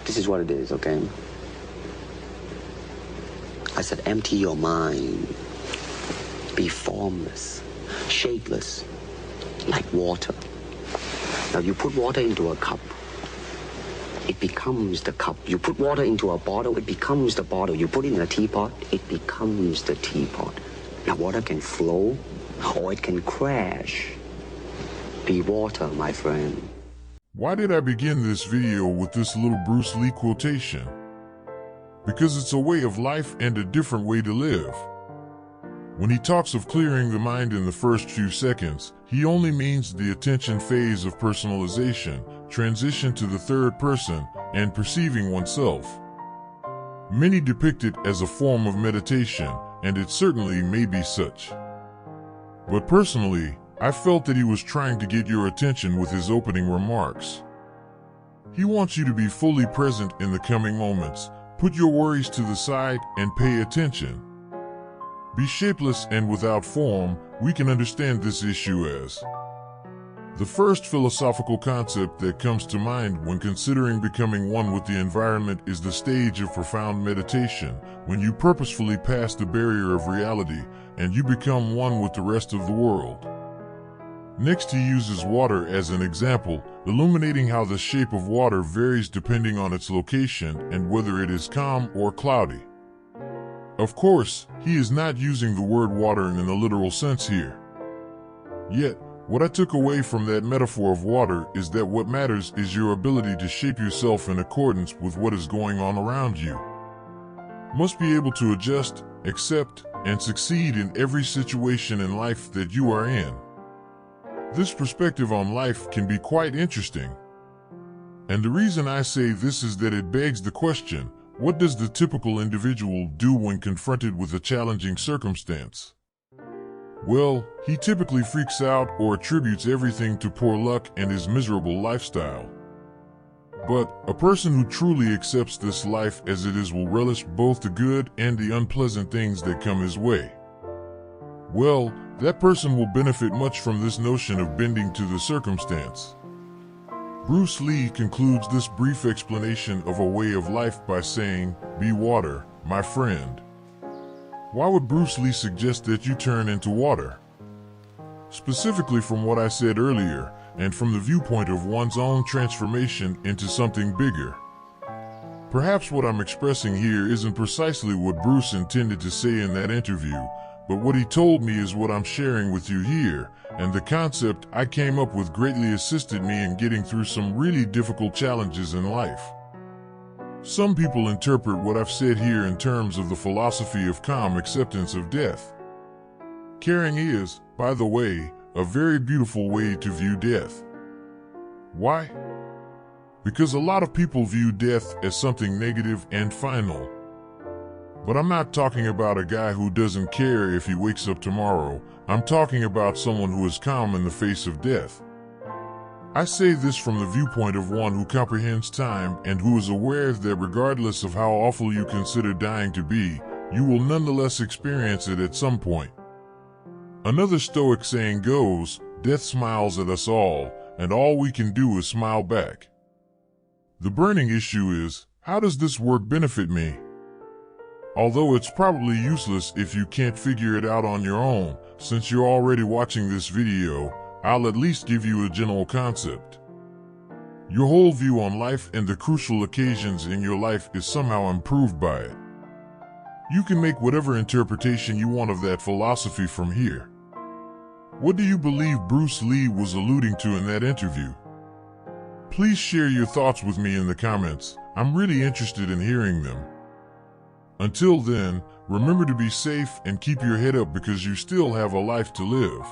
This is what it is, okay? I said empty your mind. Be formless, shapeless, like water. Now you put water into a cup, it becomes the cup. You put water into a bottle, it becomes the bottle. You put it in a teapot, it becomes the teapot. Now water can flow or it can crash. Be water, my friend. Why did I begin this video with this little Bruce Lee quotation? Because it's a way of life and a different way to live. When he talks of clearing the mind in the first few seconds, he only means the attention phase of personalization, transition to the third person, and perceiving oneself. Many depict it as a form of meditation, and it certainly may be such. But personally, I felt that he was trying to get your attention with his opening remarks. He wants you to be fully present in the coming moments, put your worries to the side, and pay attention. Be shapeless and without form, we can understand this issue as the first philosophical concept that comes to mind when considering becoming one with the environment is the stage of profound meditation, when you purposefully pass the barrier of reality and you become one with the rest of the world. Next, he uses water as an example, illuminating how the shape of water varies depending on its location and whether it is calm or cloudy. Of course, he is not using the word water in the literal sense here. Yet, what I took away from that metaphor of water is that what matters is your ability to shape yourself in accordance with what is going on around you. Must be able to adjust, accept, and succeed in every situation in life that you are in. This perspective on life can be quite interesting. And the reason I say this is that it begs the question, what does the typical individual do when confronted with a challenging circumstance? Well, he typically freaks out or attributes everything to poor luck and his miserable lifestyle. But a person who truly accepts this life as it is will relish both the good and the unpleasant things that come his way. Well, that person will benefit much from this notion of bending to the circumstance. Bruce Lee concludes this brief explanation of a way of life by saying, "Be water, my friend." Why would Bruce Lee suggest that you turn into water? Specifically from what I said earlier, and from the viewpoint of one's own transformation into something bigger. Perhaps what I'm expressing here isn't precisely what Bruce intended to say in that interview, but what he told me is what I'm sharing with you here, and the concept I came up with greatly assisted me in getting through some really difficult challenges in life. Some people interpret what I've said here in terms of the philosophy of calm acceptance of death. Caring is, by the way, a very beautiful way to view death. Why? Because a lot of people view death as something negative and final. But I'm not talking about a guy who doesn't care if he wakes up tomorrow. I'm talking about someone who is calm in the face of death. I say this from the viewpoint of one who comprehends time and who is aware that regardless of how awful you consider dying to be, you will nonetheless experience it at some point. Another Stoic saying goes, "Death smiles at us all, and all we can do is smile back." The burning issue is, how does this work benefit me? Although it's probably useless if you can't figure it out on your own, since you're already watching this video, I'll at least give you a general concept. Your whole view on life and the crucial occasions in your life is somehow improved by it. You can make whatever interpretation you want of that philosophy from here. What do you believe Bruce Lee was alluding to in that interview? Please share your thoughts with me in the comments. I'm really interested in hearing them. Until then, remember to be safe and keep your head up because you still have a life to live.